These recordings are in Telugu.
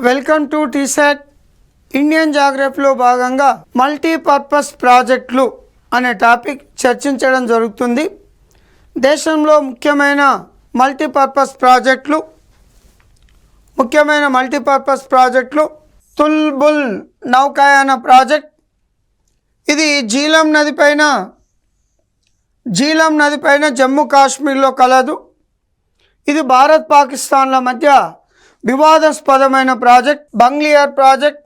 వెల్కమ్ టు టీసాట్ ఇండియన్ జాగ్రఫీలో భాగంగా మల్టీపర్పస్ ప్రాజెక్టులు అనే టాపిక్ చర్చించడం జరుగుతుంది. దేశంలో ముఖ్యమైన మల్టీపర్పస్ ప్రాజెక్టులు తుల్బుల్ నౌకాయాన ప్రాజెక్ట్. ఇది జీలం నదిపైన జమ్మూ కాశ్మీర్లో కలదు. ఇది భారత్ పాకిస్తాన్ల మధ్య వివాదాస్పదమైన ప్రాజెక్ట్. బంగ్లియార్ ప్రాజెక్ట్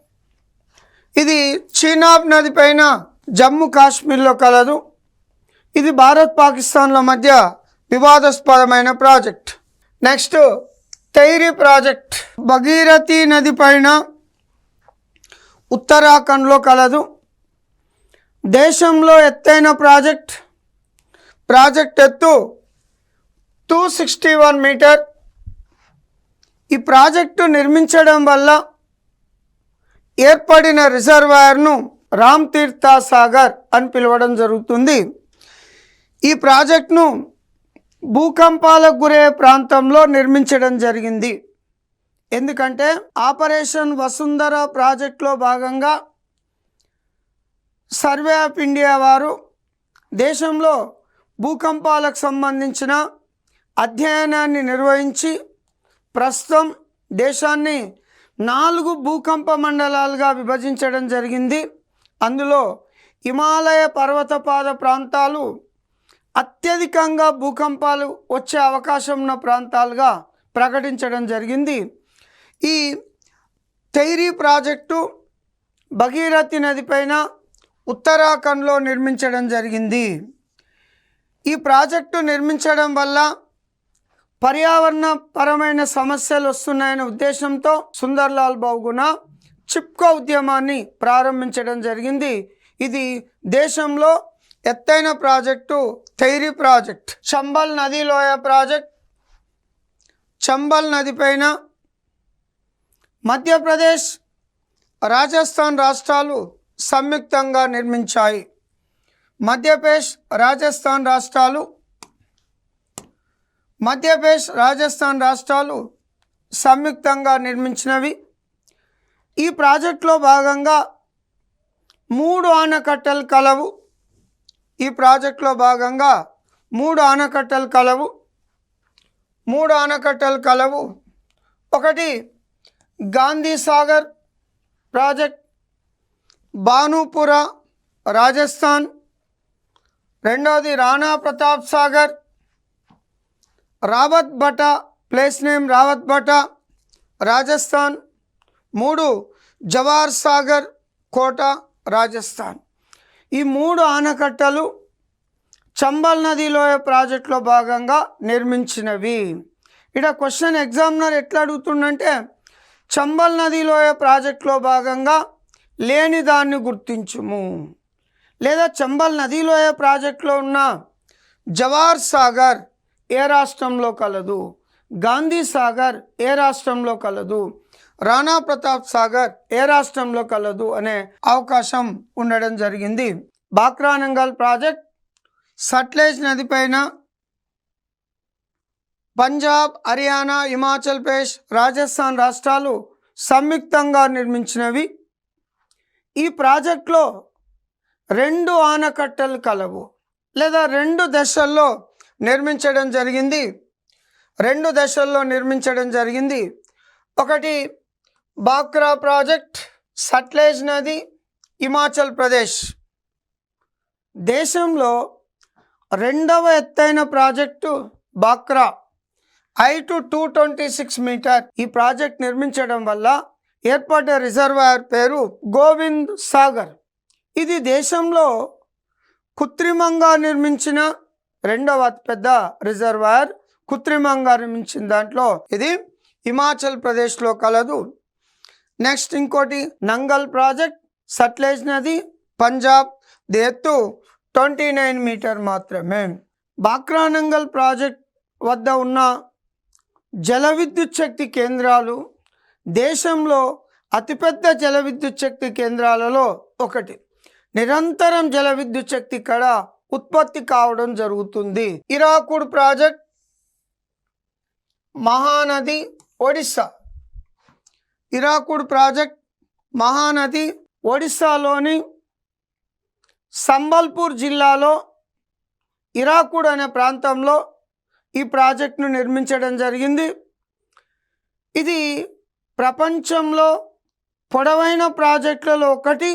ఇది చీనాబ్ నదిపైన జమ్మూ కాశ్మీర్లో కలదు. ఇది భారత్ పాకిస్తాన్ల మధ్య వివాదాస్పదమైన ప్రాజెక్ట్. నెక్స్ట్ తైరీ ప్రాజెక్ట్ భగీరథి నదిపైన ఉత్తరాఖండ్లో కలదు. దేశంలో ఎత్తైన ప్రాజెక్ట్ ఎత్తు 261 మీటర్. ఈ ప్రాజెక్టు నిర్మించడం వల్ల ఏర్పడిన రిజర్వాయర్ను రామ్ తీర్థ సాగర్ అని పిలవడం జరుగుతుంది. ఈ ప్రాజెక్టును భూకంపాలకు గురయ్యే ప్రాంతంలో నిర్మించడం జరిగింది. ఎందుకంటే ఆపరేషన్ వసుంధర ప్రాజెక్టులో భాగంగా సర్వే ఆఫ్ ఇండియా వారు దేశంలో భూకంపాలకు సంబంధించిన అధ్యయనాన్ని నిర్వహించి ప్రస్తుతం దేశాన్ని 4 భూకంప మండలాలుగా విభజించడం జరిగింది. అందులో హిమాలయ పర్వతపాద ప్రాంతాలు అత్యధికంగా భూకంపాలు వచ్చే అవకాశం ఉన్న ప్రాంతాలుగా ప్రకటించడం జరిగింది. ఈ తైరీ ప్రాజెక్టు భగీరథి నదిపైన ఉత్తరాఖండ్లో నిర్మించడం జరిగింది. ఈ ప్రాజెక్టు నిర్మించడం వల్ల పర్యావరణ పరమైన సమస్యలు వస్తున్నాయనే ఉద్దేశంతో సుందర్లాల్ బహుగుణ చిప్కో ఉద్యమాన్ని ప్రారంభించడం జరిగింది. ఇది దేశంలో ఎత్తైన ప్రాజెక్టు తైరీ ప్రాజెక్ట్. చంబల్ నదీ లోయ ప్రాజెక్ట్ చంబల్ నదిపైన మధ్యప్రదేశ్, రాజస్థాన్ రాష్ట్రాలు సంయుక్తంగా నిర్మించాయి. మధ్యప్రదేశ్, రాజస్థాన్ రాష్ట్రాలు సంయుక్తంగా నిర్మించినవి. ఈ ప్రాజెక్టులో భాగంగా 3 ఆనకట్టలు కలవు. ఈ ప్రాజెక్టులో భాగంగా 3 ఆనకట్టలు కలవు. ఒకటి గాంధీ సాగర్ ప్రాజెక్ట్, భానుపురా, రాజస్థాన్. రెండవది రాణా ప్రతాప్ సాగర్, రావత్ బటా, ప్లేస్ నేమ్ రావత్ బటా, రాజస్థాన్. 3 జవార్ సాగర్, కోటా, రాజస్థాన్. ఈ 3 ఆనకట్టలు చంబల్ నదీ లోయ ప్రాజెక్టులో భాగంగా నిర్మించినవి. ఇక్కడ క్వశ్చన్ ఎగ్జామినర్ ఎట్లా అడుగుతుందంటే చంబల్ నదీ లోయ ప్రాజెక్టులో భాగంగా లేని దాన్ని గుర్తించుము, లేదా చంబల్ నదీ లోయ ప్రాజెక్టులో ఉన్న జవార్ సాగర్ ఏ రాష్ట్రంలో కలదు, గాంధీ సాగర్ ఏ రాష్ట్రంలో కలదు, రాణా ప్రతాప్ సాగర్ ఏ రాష్ట్రంలో కలదు అనే అవకాశం ఉండడం జరిగింది. బాక్రానంగల్ ప్రాజెక్ట్ సట్లెజ్ నదిపైన పంజాబ్, హర్యానా, హిమాచల్ ప్రదేశ్, రాజస్థాన్ రాష్ట్రాలు సంయుక్తంగా నిర్మించినవి. ఈ ప్రాజెక్టులో 2 ఆనకట్టలు కలవు, లేదా 2 దశల్లో నిర్మించడం జరిగింది. ఒకటి బాక్రా ప్రాజెక్ట్, సట్లెజ్ నది, హిమాచల్ ప్రదేశ్. దేశంలో 2వ ఎత్తైన ప్రాజెక్టు బాక్రా, హైట్ 226 మీటర్. ఈ ప్రాజెక్ట్ నిర్మించడం వల్ల ఏర్పడ్డ రిజర్వాయర్ పేరు గోవింద్ సాగర్. ఇది దేశంలో కృత్రిమంగా నిర్మించిన 2వ అతిపెద్ద రిజర్వాయర్. కృత్రిమంగా నిర్మించిన దాంట్లో ఇది హిమాచల్ ప్రదేశ్లో కలదు. నెక్స్ట్ ఇంకోటి నంగల్ ప్రాజెక్ట్, సట్లెజ్ నది, పంజాబ్. ఎత్తు 29 మీటర్ మాత్రమే. బాక్రానంగల్ ప్రాజెక్ట్ వద్ద ఉన్న జల విద్యుత్ శక్తి కేంద్రాలు దేశంలో అతిపెద్ద జల విద్యుత్ శక్తి కేంద్రాలలో ఒకటి. నిరంతరం జల విద్యుత్ శక్తి ఇక్కడ ఉత్పత్తి కావడం జరుగుతుంది. ఇరాకుడ్ ప్రాజెక్ట్, మహానది, ఒడిస్సా. ఇరాకుడ్ ప్రాజెక్ట్, మహానది, ఒడిస్సాలోని సంబల్పూర్ జిల్లాలో ఇరాకుడ్ అనే ప్రాంతంలో ఈ ప్రాజెక్టును నిర్మించడం జరిగింది. ఇది ప్రపంచంలో పొడవైన ప్రాజెక్టులలో ఒకటి.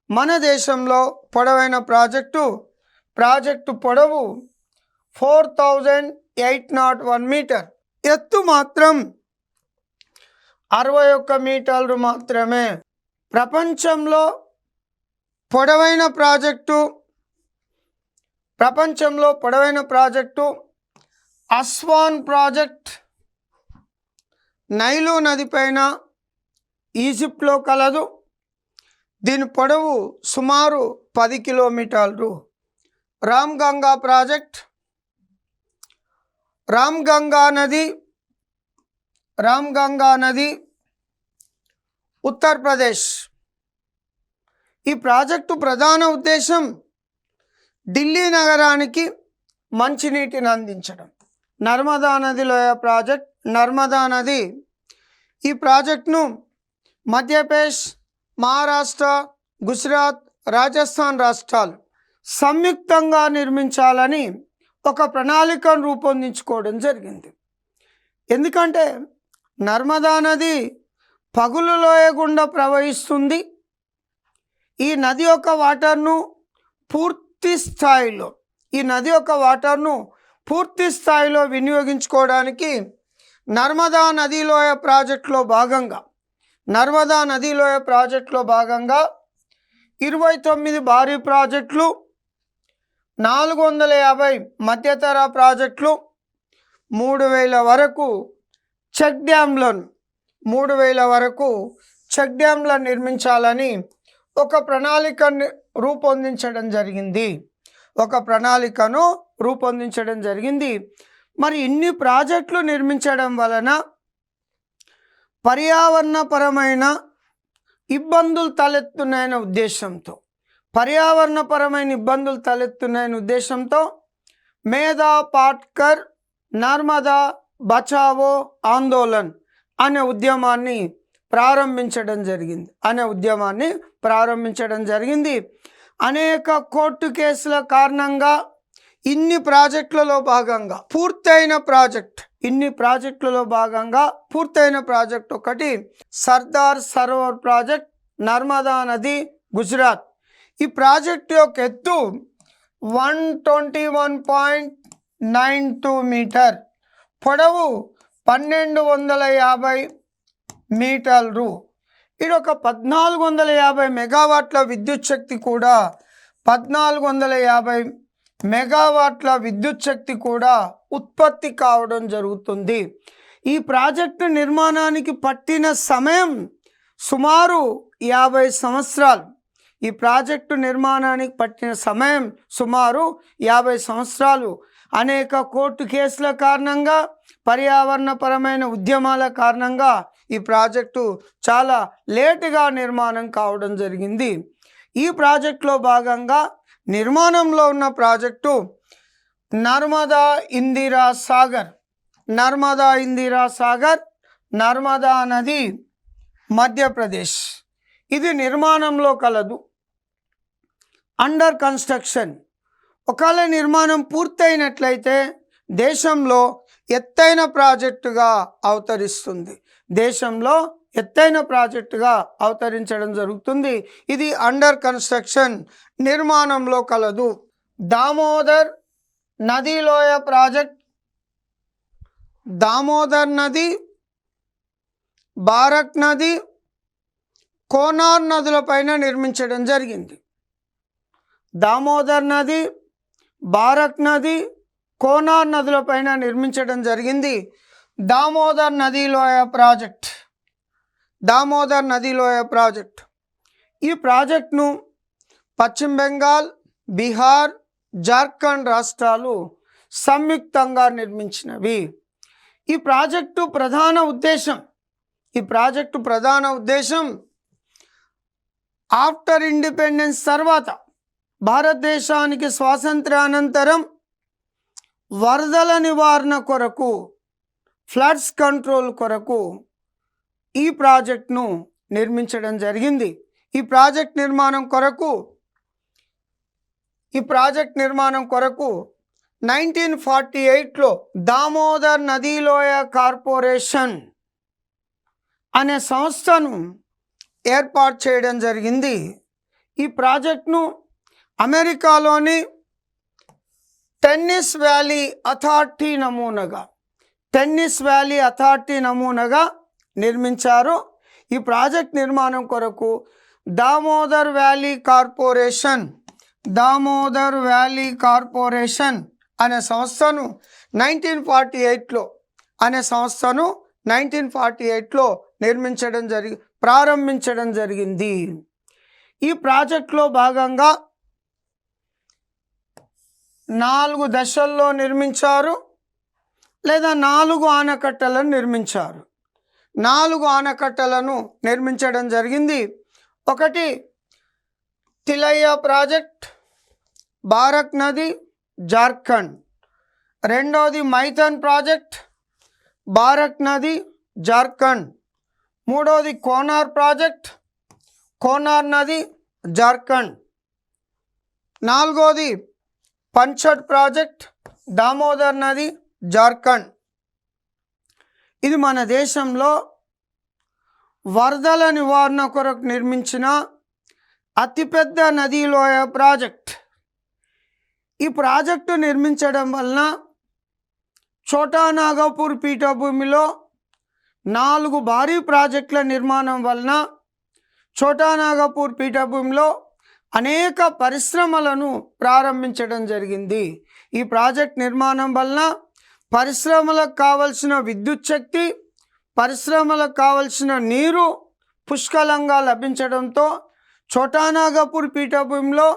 మన దేశంలో పొడవైన ప్రాజెక్టు పొడవు 4801 మీటర్, ఎత్తు మాత్రం 61 మీటర్లు మాత్రమే. ప్రపంచంలో పొడవైన ప్రాజెక్టు అస్వాన్ ప్రాజెక్ట్ నైలు నది పైన ఈజిప్ట్లో కలదు. దీని పొడవు సుమారు 10 కిలోమీటర్లు. రామ్గంగా ప్రాజెక్ట్, రామ్గంగా నది ఉత్తరప్రదేశ్. ఈ ప్రాజెక్టు ప్రధాన ఉద్దేశం ఢిల్లీ నగరానికి మంచినీటిని అందించడం. నర్మదా నది లోయ ప్రాజెక్ట్, నర్మదా నది ఈ ప్రాజెక్టును మధ్యప్రదేశ్, మహారాష్ట్ర, గుజరాత్, రాజస్థాన్ రాష్ట్రాలు సంయుక్తంగా నిర్మించాలని ఒక ప్రణాళికను రూపొందించుకోవడం జరిగింది. ఎందుకంటే నర్మదా నది పగులు లోయ గుండా ప్రవహిస్తుంది. ఈ నది యొక్క వాటర్ను పూర్తి స్థాయిలో వినియోగించుకోవడానికి నర్మదా నది లోయ ప్రాజెక్టులో భాగంగా 29 భారీ ప్రాజెక్టులు, 450 మధ్యతర ప్రాజెక్టులు, 3000 వరకు చెక్ డ్యాంలను నిర్మించాలని ఒక ప్రణాళికను రూపొందించడం జరిగింది. మరి ఇన్ని ప్రాజెక్టులు నిర్మించడం వలన పర్యావరణపరమైన ఇబ్బందులు తలెత్తున్నాయనే ఉద్దేశంతో మేధా పాట్కర్ నర్మదా బచావో ఆందోళన్ అనే ఉద్యమాన్ని ప్రారంభించడం జరిగింది. అనేక కోర్టు కేసుల కారణంగా ఇన్ని ప్రాజెక్టులలో భాగంగా పూర్తయిన ప్రాజెక్ట్ ఒకటి సర్దార్ సరోవర్ ప్రాజెక్ట్, నర్మదా నది, గుజరాత్. ఈ ప్రాజెక్టు యొక్క ఎత్తు 121.92 మీటర్, పొడవు 1250 మీటర్లు. ఇది ఒక 1450 మెగావాట్ల విద్యుత్ శక్తి కూడా ఉత్పత్తి కావడం జరుగుతుంది. ఈ ప్రాజెక్టు నిర్మాణానికి పట్టిన సమయం సుమారు 50 సంవత్సరాలు. అనేక కోర్టు కేసుల కారణంగా, పర్యావరణపరమైన ఉద్యమాల కారణంగా ఈ ప్రాజెక్టు చాలా లేటుగా నిర్మాణం కావడం జరిగింది. ఈ ప్రాజెక్టులో భాగంగా నిర్మాణంలో ఉన్న ప్రాజెక్టు నర్మదా ఇందిరా సాగర్, నర్మదా నది, మధ్యప్రదేశ్. ఇది నిర్మాణంలో కలదు, అండర్ కన్స్ట్రక్షన్. ఒకవేళ నిర్మాణం పూర్తయినట్లయితే దేశంలో ఎత్తైన ప్రాజెక్టుగా అవతరించడం జరుగుతుంది. ఇది అండర్ కన్స్ట్రక్షన్, నిర్మాణంలో కలదు. దామోదర్ నది లోయ ప్రాజెక్ట్, దామోదర్ నది, బారక్ నది, కోనార్ నదుల పైన నిర్మించడం జరిగింది. దామోదర్ నది, బారక్ నది, కోనార్ నదుల పైన నిర్మించడం జరిగింది. దామోదర్ నది లోయ ప్రాజెక్ట్. ఈ ప్రాజెక్టును పశ్చిమ బెంగాల్, బీహార్, జార్ఖండ్ రాష్ట్రాలు సంయుక్తంగా నిర్మించినవి. ఈ ప్రాజెక్టు ప్రధాన ఉద్దేశం ఆఫ్టర్ ఇండిపెండెన్స్ తర్వాత, భారతదేశానికి స్వాతంత్ర్యానంతరం వరదల నివారణ కొరకు ఫ్లడ్స్ కంట్రోల్ కొరకు ఈ ప్రాజెక్ట్ను నిర్మించడం జరిగింది. ఈ ప్రాజెక్ట్ నిర్మాణం కొరకు 1948లో దామోదర్ నదీలోయ కార్పొరేషన్ అనే సంస్థను ఏర్పాటు చేయడం జరిగింది. ఈ ప్రాజెక్ట్ను అమెరికాలోని టెన్నిస్ వ్యాలీ అథారిటీ నమూనాగా నిర్మించారు. ఈ ప్రాజెక్ట్ నిర్మాణం కొరకు దామోదర్ వ్యాలీ కార్పొరేషన్ అనే సంస్థను 1948లో ప్రారంభించడం జరిగింది. ఈ ప్రాజెక్టులో భాగంగా 4 దశల్లో నిర్మించారు లేదా 4 ఆనకట్టలను నిర్మించారు. 4 ఆనకట్టలను నిర్మించడం జరిగింది. ఒకటి తిలయ్య ప్రాజెక్ట్, బారక్ నది, జార్ఖండ్. రెండోది మైథన్ ప్రాజెక్ట్, బారక్ నది, జార్ఖండ్. మూడోది కోనార్ ప్రాజెక్ట్, కోనార్ నది, జార్ఖండ్. నాలుగోది పంచడ్ ప్రాజెక్ట్, దామోదర్ నది, జార్ఖండ్. ఇది మన దేశంలో వరదల నివారణ కొరకు నిర్మించిన అతిపెద్ద నదీలోయ ప్రాజెక్ట్. ఈ ప్రాజెక్టు నిర్మించడం వలన ఛోటా నాగపూర్ పీఠభూమిలో 4 భారీ ప్రాజెక్టుల నిర్మాణం వలన ఛోటా నాగపూర్ పీఠభూమిలో అనేక పరిశ్రమలను ప్రారంభించడం జరిగింది. ఈ ప్రాజెక్ట్ నిర్మాణం వలన పరిశ్రమలకు కావలసిన విద్యుత్ శక్తి, పరిశ్రమలకు కావలసిన నీరు పుష్కలంగా లభించడంతో ఛోటా నాగపూర్ పీఠభూమిలో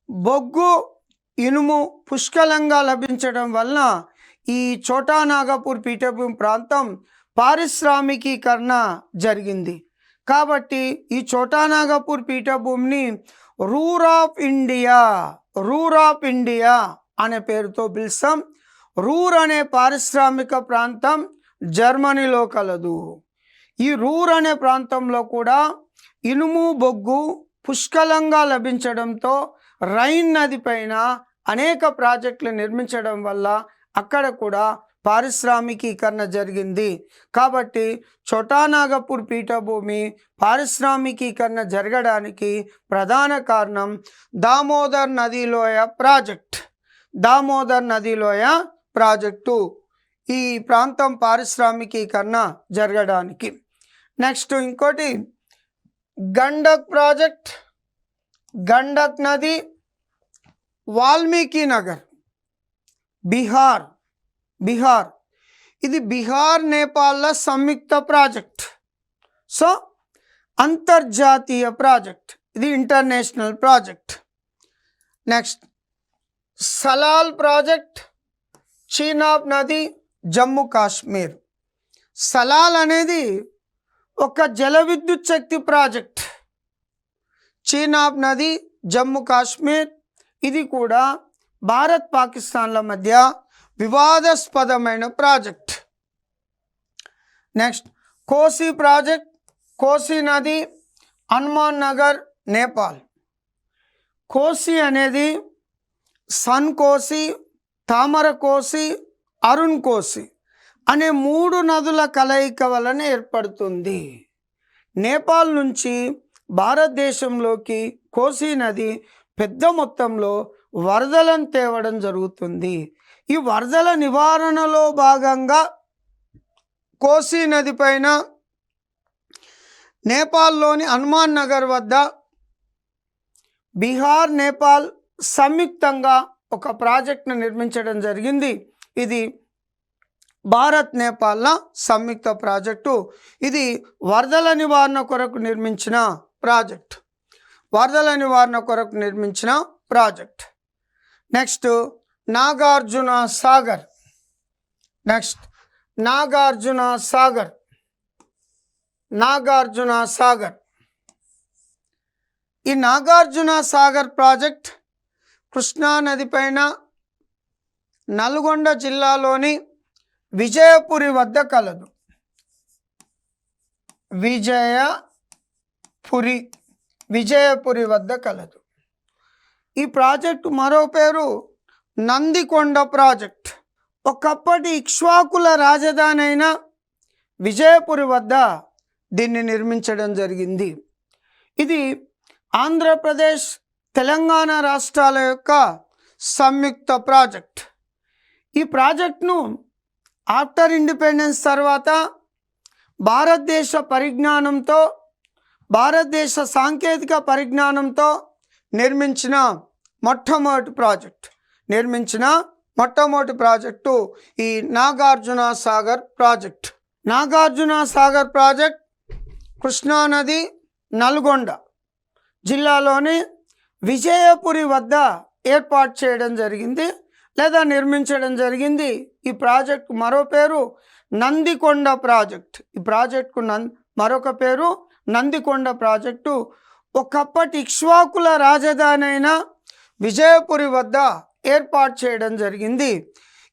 బొగ్గు, ఇనుము పుష్కలంగా లభించడం వలన ఈ ఛోటా నాగపూర్ పీఠభూమి ప్రాంతం పారిశ్రామికీకరణ జరిగింది. కాబట్టి ఈ ఛోటా నాగపూర్ పీఠభూమిని రూర్ ఆఫ్ ఇండియా అనే పేరుతో పిలుస్తాం. రూర్ అనే పారిశ్రామిక ప్రాంతం జర్మనీలో కలదు. ఈ రూర్ అనే ప్రాంతంలో కూడా ఇనుము, బొగ్గు పుష్కలంగా లభించడంతో రైన్ నది పైన అనేక ప్రాజెక్టులు నిర్మించడం వల్ల అక్కడ కూడా పారిశ్రామికీకరణ జరిగింది. కాబట్టి ఛోటా నాగపూర్ పీఠభూమి పారిశ్రామికీకరణ జరగడానికి ప్రధాన కారణం దామోదర్ నదీలోయ ప్రాజెక్టు. ఈ ప్రాంతం పారిశ్రామికీకరణ జరగడానికి. నెక్స్ట్ ఇంకోటి గండక్ ప్రాజెక్ట్, గండక్ నది, వాల్మీకి నగర్, బీహార్. ఇది బీహార్ నేపాల్ల సంయుక్త ప్రాజెక్ట్. సో అంతర్జాతీయ ప్రాజెక్ట్, ఇది international project. Next Salalah project, Chenab నది, జమ్మూ కాశ్మీర్. సలాల్ అనేది ఒక జల విద్యుత్ శక్తి ప్రాజెక్ట్. చీనాబ్ నది, జమ్మూ కాశ్మీర్. ఇది కూడా భారత్ పాకిస్తాన్ల మధ్య వివాదాస్పదమైన ప్రాజెక్ట్. నెక్స్ట్ కోసి ప్రాజెక్ట్, కోసి నది, హనుమాన్ నగర్, నేపాల్. కోసి అనేది సన్ కోసి, తామర కోసి, అరుణ్ కోసి అనే 3 నదుల కలయిక వలన ఏర్పడుతుంది. నేపాల్ నుంచి భారతదేశంలోకి కోసి నది పెద్ద మొత్తంలో వరదలను తేవడం జరుగుతుంది. ఈ వరదల నివారణలో భాగంగా కోసి నది పైన నేపాల్లోని హనుమాన్ నగర్ వద్ద బీహార్, నేపాల్ సంయుక్తంగా ఒక ప్రాజెక్ట్ను నిర్మించడం జరిగింది. ఇది భారత్ నేపాల్ల సంయుక్త ప్రాజెక్టు. ఇది వరదల నివారణ కొరకు నిర్మించిన ప్రాజెక్ట్. నెక్స్ట్ నాగార్జున సాగర్. ఈ నాగార్జున సాగర్ ప్రాజెక్ట్ కృష్ణా నది పైన నల్గొండ జిల్లాలోని విజయపురి వద్ద కలదు. విజయపురి వద్ద కలదు. ఈ ప్రాజెక్టు మరో పేరు నందికొండ ప్రాజెక్ట్. ఒకప్పటి ఇక్ష్వాకుల రాజధాని అయిన విజయపురి వద్ద దీన్ని నిర్మించడం జరిగింది. ఇది ఆంధ్రప్రదేశ్ తెలంగాణ రాష్ట్రాల యొక్క సంయుక్త ప్రాజెక్ట్. ఈ ప్రాజెక్ట్ను ఆఫ్టర్ ఇండిపెండెన్స్ తర్వాత భారతదేశ సాంకేతిక పరిజ్ఞానంతో నిర్మించిన మొట్టమొదటి ప్రాజెక్టు ఈ నాగార్జున సాగర్ ప్రాజెక్ట్ కృష్ణానది నల్గొండ జిల్లాలోని విజయపురి వద్ద ఏర్పాటు చేయడం జరిగింది లేదా నిర్మించడం జరిగింది. ఈ ప్రాజెక్టు మరో పేరు నందికొండ ప్రాజెక్ట్. ఈ ప్రాజెక్టుకు మరొక పేరు నందికొండ ప్రాజెక్టు. ఒకప్పటి ఇక్ష్వాకుల రాజధాని అయిన విజయపురి వద్ద ఏర్పాటు చేయడం జరిగింది.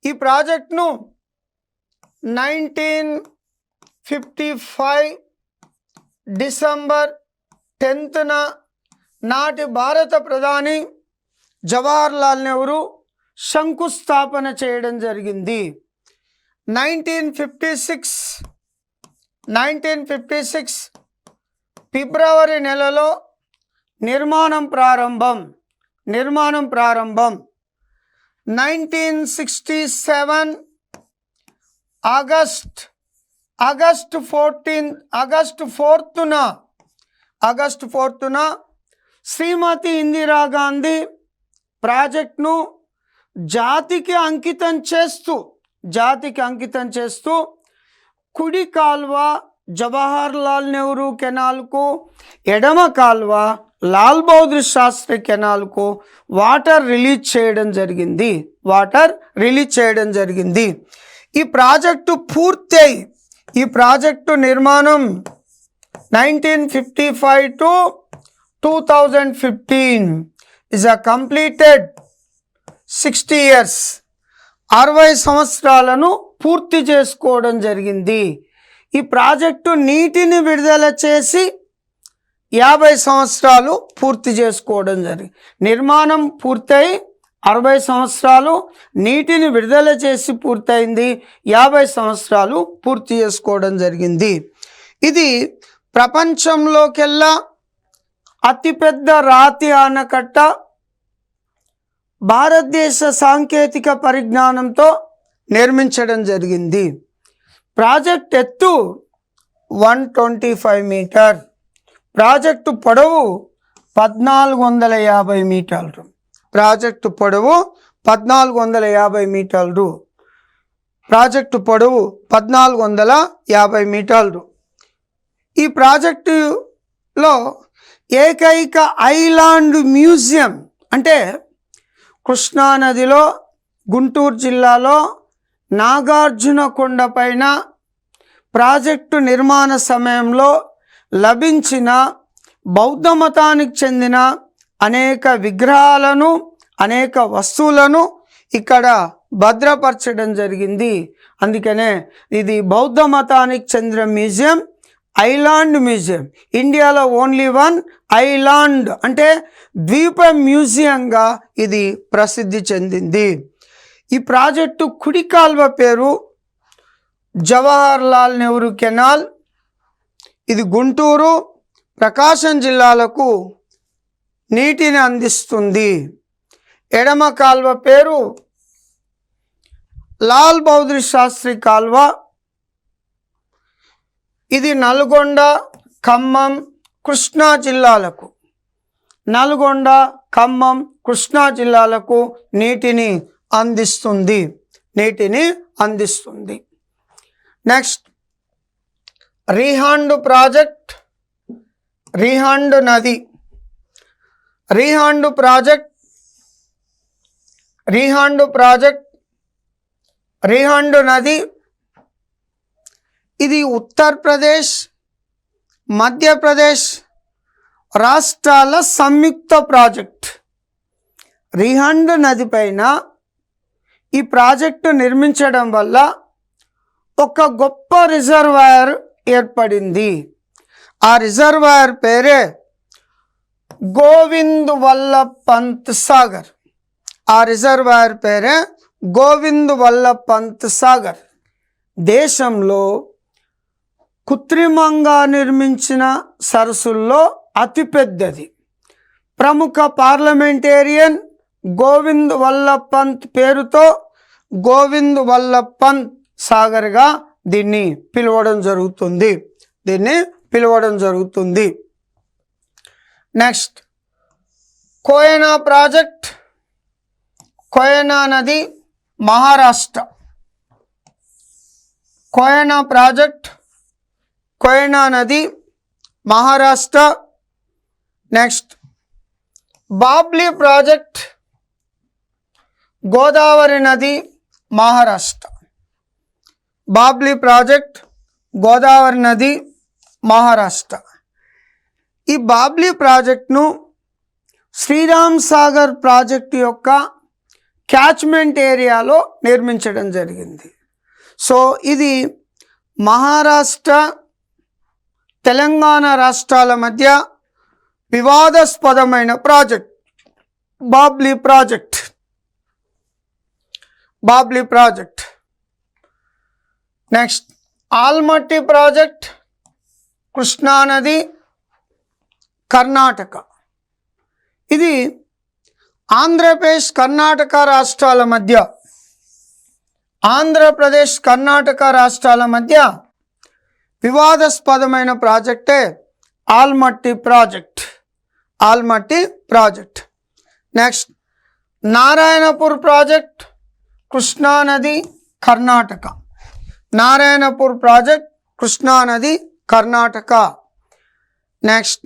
ఈ ప్రాజెక్టును 1955 డిసెంబర్ 10న నాటి భారత ప్రధాని జవహర్లాల్ నెహ్రూ శంకుస్థాపన చేయడం జరిగింది. 1956 ఫిబ్రవరి నెలలో నిర్మాణం ప్రారంభం. 1967 ఆగస్టు 4న శ్రీమతి ఇందిరాగాంధీ ప్రాజెక్ట్ను జాతికి అంకితం చేస్తూ కుడి కాల్వ జవహర్లాల్ నెహ్రూ కెనాల్కు, ఎడమ కాల్వ లాల్ బహదూర్ శాస్త్రి కెనాల్కు వాటర్ రిలీజ్ చేయడం జరిగింది. ఈ ప్రాజెక్టు నిర్మాణం 1955 to 2015 is a completed 60 years. 60 సంవత్సరాలను పూర్తి చేసుకోవడం జరిగింది. ఈ ప్రాజెక్టు నీటిని విడుదల చేసి 50 సంవత్సరాలు పూర్తి చేసుకోవడం జరిగింది. నిర్మాణం పూర్తయి 60 సంవత్సరాలు, నీటిని విడుదల చేసి పూర్తయింది 50 సంవత్సరాలు పూర్తి చేసుకోవడం జరిగింది. ఇది ప్రపంచంలోకెల్లా అతిపెద్ద రాతి ఆనకట్ట. భారతదేశ సాంకేతిక పరిజ్ఞానంతో నిర్మించడం జరిగింది. ప్రాజెక్ట్ ఎత్తు 125 మీటర్. ప్రాజెక్టు పొడవు 1450 మీటర్లు. ప్రాజెక్టు పొడవు 1450 మీటర్లు. ఈ ప్రాజెక్టులో ఏకైక ఐలాండ్ మ్యూజియం అంటే కృష్ణానదిలో గుంటూరు జిల్లాలో నాగార్జున కొండ పైన ప్రాజెక్టు నిర్మాణ సమయంలో లభించిన బౌద్ధ మతానికి చెందిన అనేక విగ్రహాలను, అనేక వస్తువులను ఇక్కడ భద్రపరచడం జరిగింది. అందుకనే ఇది బౌద్ధ మతానికి చెందిన మ్యూజియం, ఐలాండ్ మ్యూజియం. ఇండియాలో ఓన్లీ వన్ ఐలాండ్ అంటే ద్వీప మ్యూజియంగా ఇది ప్రసిద్ధి చెందింది. ఈ ప్రాజెక్టు కుడి కాల్వ పేరు జవహర్లాల్ నెహ్రూ కెనాల్. ఇది గుంటూరు, ప్రకాశం జిల్లాలకు నీటిని అందిస్తుంది. ఎడమ కాల్వ పేరు లాల్ బహదూర్ శాస్త్రి కాల్వ. ఇది నల్గొండ, ఖమ్మం, కృష్ణా జిల్లాలకు నీటిని అందిస్తుంది. Next Rihand project. రిహాండ్ నది ఇది ఉత్తరప్రదేశ్, మధ్యప్రదేశ్ రాష్ట్రాల సంయుక్త ప్రాజెక్ట్. రిహాండ్ నది పైన ఈ ప్రాజెక్టు నిర్మించడం వల్ల ఒక గొప్ప రిజర్వాయర్ ఏర్పడింది. ఆ రిజర్వాయర్ పేరే గోవింద్ వల్లభ్ పంత్ సాగర్. ఆ రిజర్వాయర్ పేరే గోవింద్ వల్లభ్ పంత్ సాగర్. దేశంలో కృత్రిమంగా నిర్మించిన సరస్సుల్లో అతిపెద్దది. ప్రముఖ పార్లమెంటేరియన్ గోవింద్ వల్లభ్ పంత్ పేరుతో గోవింద్ వల్లభ్ పంత్ సాగర్గా దీన్ని పిలవడం జరుగుతుంది. Next Koyna project. కోయనా నది మహారాష్ట్ర. కోయనా ప్రాజెక్ట్, కోయనా నది మహారాష్ట్ర. నెక్స్ట్ బాబ్లీ ప్రాజెక్ట్, గోదావరి నది మహారాష్ట్ర. బాబ్లీ ప్రాజెక్ట్, గోదావరి నది మహారాష్ట్ర. ఈ బాబ్లీ ప్రాజెక్ట్ను శ్రీరామ్ సాగర్ ప్రాజెక్టు యొక్క క్యాచ్మెంట్ ఏరియాలో నిర్మించడం జరిగింది. సో ఇది మహారాష్ట్ర తెలంగాణ రాష్ట్రాల మధ్య వివాదాస్పదమైన project Babli project. Next Almatti project, కృష్ణానది కర్ణాటక. ఇది ఆంధ్రప్రదేశ్ కర్ణాటక రాష్ట్రాల మధ్య వివాదాస్పదమైన ప్రాజెక్టే Almatti project. Next Narayanpur project, కృష్ణానది కర్ణాటక. నారాయణపూర్ ప్రాజెక్ట్, కృష్ణానది కర్ణాటక. నెక్స్ట్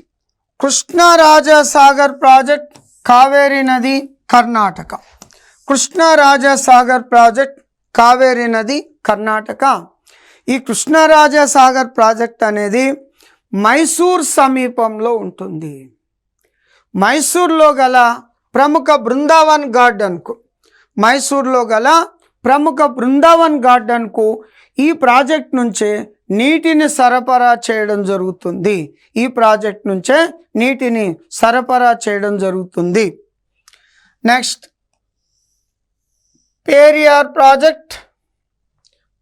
కృష్ణరాజసాగర్ ప్రాజెక్ట్, కావేరీ నది కర్ణాటక. కృష్ణరాజసాగర్ ప్రాజెక్ట్, కావేరీ నది కర్ణాటక. ఈ కృష్ణరాజసాగర్ ప్రాజెక్ట్ అనేది మైసూర్ సమీపంలో ఉంటుంది. మైసూర్లో గల ప్రముఖ బృందావన్ గార్డెన్కు ఈ ప్రాజెక్ట్ నుంచే నీటిని సరఫరా చేయడం జరుగుతుంది. నెక్స్ట్ పెరియార్ ప్రాజెక్ట్,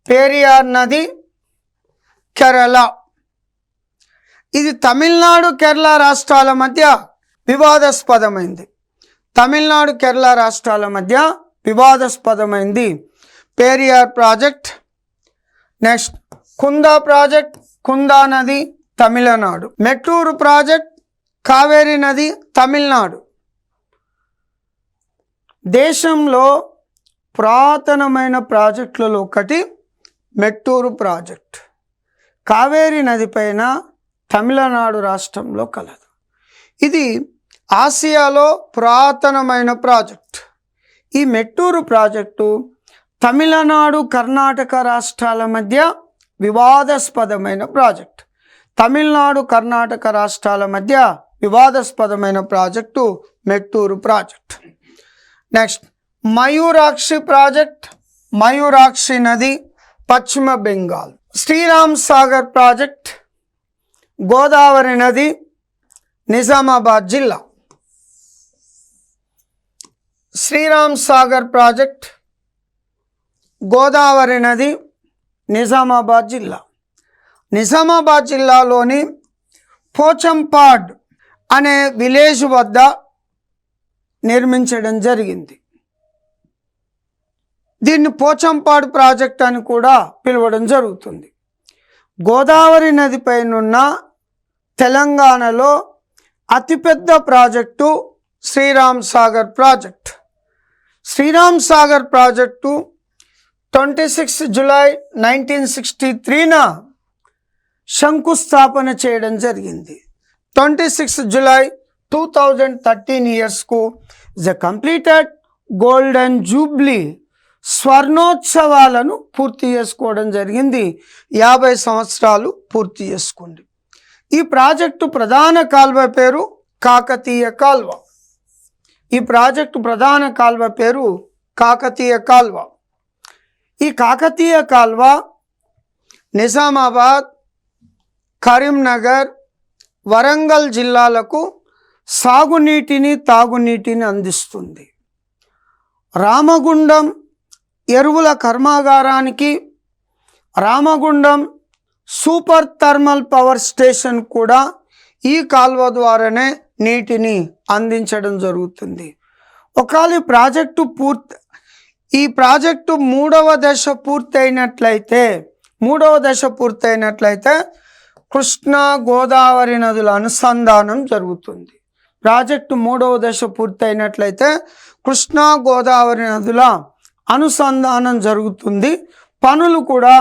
పెరియార్ నది కేరళ. ఇది తమిళనాడు కేరళ రాష్ట్రాల మధ్య వివాదాస్పదమైంది. పెరియార్ ప్రాజెక్ట్. నెక్స్ట్ కుందా ప్రాజెక్ట్, కుందా నది తమిళనాడు. మెట్టూరు ప్రాజెక్ట్, కావేరీ నది తమిళనాడు. దేశంలో పురాతనమైన ప్రాజెక్టులలో ఒకటి మెట్టూరు ప్రాజెక్ట్. కావేరీ నది పైన తమిళనాడు రాష్ట్రంలో కలదు. ఇది ఆసియాలో పురాతనమైన ప్రాజెక్ట్. ఈ మెట్టూరు ప్రాజెక్టు తమిళనాడు కర్ణాటక రాష్ట్రాల మధ్య వివాదాస్పదమైన project. Mettur project. Next Mayurakshi project, Mayurakshi నది పశ్చిమ బెంగాల్. శ్రీరామ్ సాగర్ ప్రాజెక్ట్, గోదావరి నది నిజామాబాద్ జిల్లా. శ్రీరామ్ సాగర్ ప్రాజెక్ట్, గోదావరి నది నిజామాబాద్ జిల్లాలోని పోచంపాడ్ అనే విలేజ్ వద్ద నిర్మించడం జరిగింది. దీన్ని పోచంపాడు ప్రాజెక్ట్ అని కూడా పిలవడం జరుగుతుంది. గోదావరి నది పైనున్న తెలంగాణలో అతిపెద్ద project Sriram Sagar project. Sriram Sagar project 26 July 1963న శంకుస్థాపన చేయడం జరిగింది. 26 జూలై 2013 ఇయర్స్కు ద కంప్లీటెడ్ గోల్డెన్ జూబ్లీ స్వర్ణోత్సవాలను పూర్తి చేసుకోవడం జరిగింది. 50 సంవత్సరాలు పూర్తి చేసుకుంది. ఈ ప్రాజెక్టు ప్రధాన కాల్వ పేరు కాకతీయ కాల్వ. ఈ కాకతీయ కాల్వ నిజామాబాద్, కరీంనగర్, వరంగల్ జిల్లాలకు సాగునీటిని, తాగునీటిని అందిస్తుంది. రామగుండం ఎరువుల కర్మాగారానికి, Ramagundam super thermal power station కూడా ఈ కాల్వ ద్వారానే నీటిని అందించడం జరుగుతుంది. ఒకవేళ ఈ ప్రాజెక్టు మూడవ దశ పూర్తయినట్లయితే కృష్ణా గోదావరి నదుల అనుసంధానం జరుగుతుంది. ప్రాజెక్టు మూడవ దశ పూర్తయినట్లయితే కృష్ణా గోదావరి నదుల అనుసంధానం జరుగుతుంది. పనులు కూడా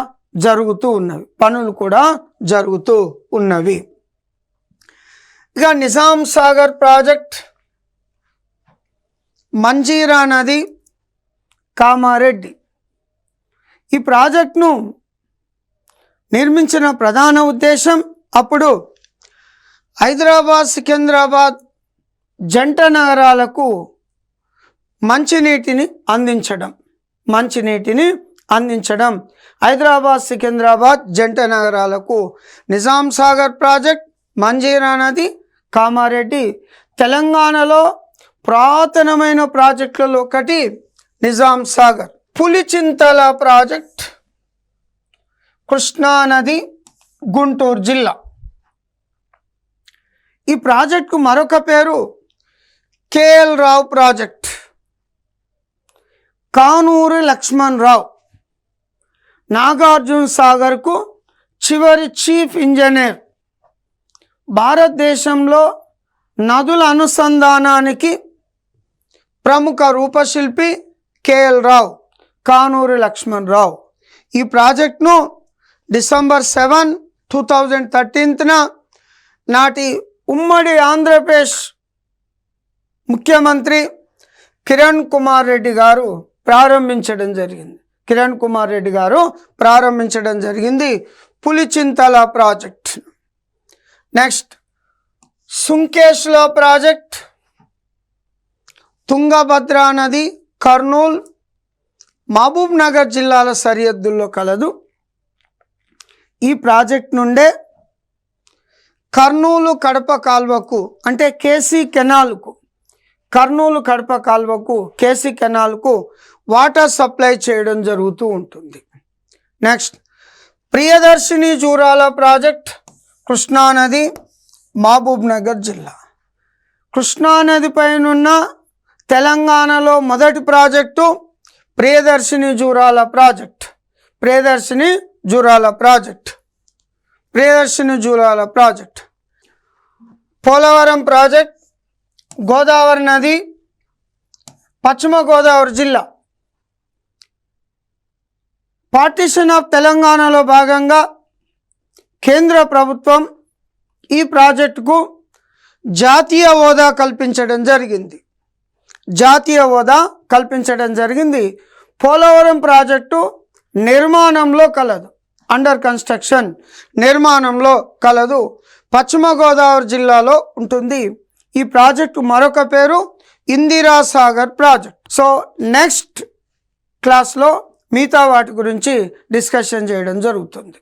జరుగుతూ ఉన్నవి. ఇక నిజాం సాగర్ ప్రాజెక్ట్, మంజీరా నది, కామారెడ్డి. ఈ ప్రాజెక్టును నిర్మించిన ప్రధాన ఉద్దేశం అప్పుడు హైదరాబాద్, సికింద్రాబాద్ జంట నగరాలకు మంచినీటిని అందించడం. హైదరాబాద్, సికింద్రాబాద్ జంట నగరాలకు నిజాం సాగర్ ప్రాజెక్ట్, మంజీరా నది, కామారెడ్డి. తెలంగాణలో పురాతనమైన ప్రాజెక్టులలో ఒకటి నిజాం సాగర్. పులిచింతల ప్రాజెక్ట్, కృష్ణా నది, గుంటూరు జిల్లా. ఈ ప్రాజెక్టుకు మరొక పేరు కేఎల్ రావు ప్రాజెక్ట్. కానూరి లక్ష్మణ్ రావు నాగార్జున సాగర్కు చివరి చీఫ్ ఇంజనీర్. భారతదేశంలో నదుల అనుసంధానానికి ప్రముఖ రూపశిల్పి కేఎల్ రావు, కానూరి లక్ష్మణ్ రావు. ఈ ప్రాజెక్టును డిసెంబర్ 7, 2013 నాటి ఉమ్మడి ఆంధ్రప్రదేశ్ ముఖ్యమంత్రి కిరణ్ కుమార్ రెడ్డి గారు ప్రారంభించడం జరిగింది. Pulichintala project. Next Sunkesula project, Tungabhadra నది, కర్నూలు, మహబూబ్ నగర్ జిల్లాల సరిహద్దుల్లో కలదు. ఈ ప్రాజెక్ట్ నుండే కర్నూలు కడప కాల్వకు, అంటే కేసీ కెనాల్కు, కర్నూలు కడప కాల్వకు, కేసీ కెనాల్కు వాటర్ సప్లై చేయడం జరుగుతూ ఉంటుంది. నెక్స్ట్ ప్రియదర్శిని జూరాల ప్రాజెక్ట్, కృష్ణానది, మహబూబ్ నగర్ జిల్లా. కృష్ణానది పైనున్న తెలంగాణలో మొదటి project Priyadarshini Jurala project. Polavaram project, Godavari నది, పశ్చిమ గోదావరి జిల్లా. పార్టీషన్ ఆఫ్ తెలంగాణలో భాగంగా కేంద్ర ప్రభుత్వం ఈ ప్రాజెక్టుకు జాతీయ హోదా కల్పించడం జరిగింది. పోలవరం ప్రాజెక్టు నిర్మాణంలో కలదు, అండర్ కన్స్ట్రక్షన్, నిర్మాణంలో కలదు. పశ్చిమ గోదావరి జిల్లాలో ఉంటుంది. ఈ ప్రాజెక్టు మరొక పేరు Indira Sagar project. So next క్లాస్లో మిగతా వాటి గురించి డిస్కషన్ చేయడం జరుగుతుంది.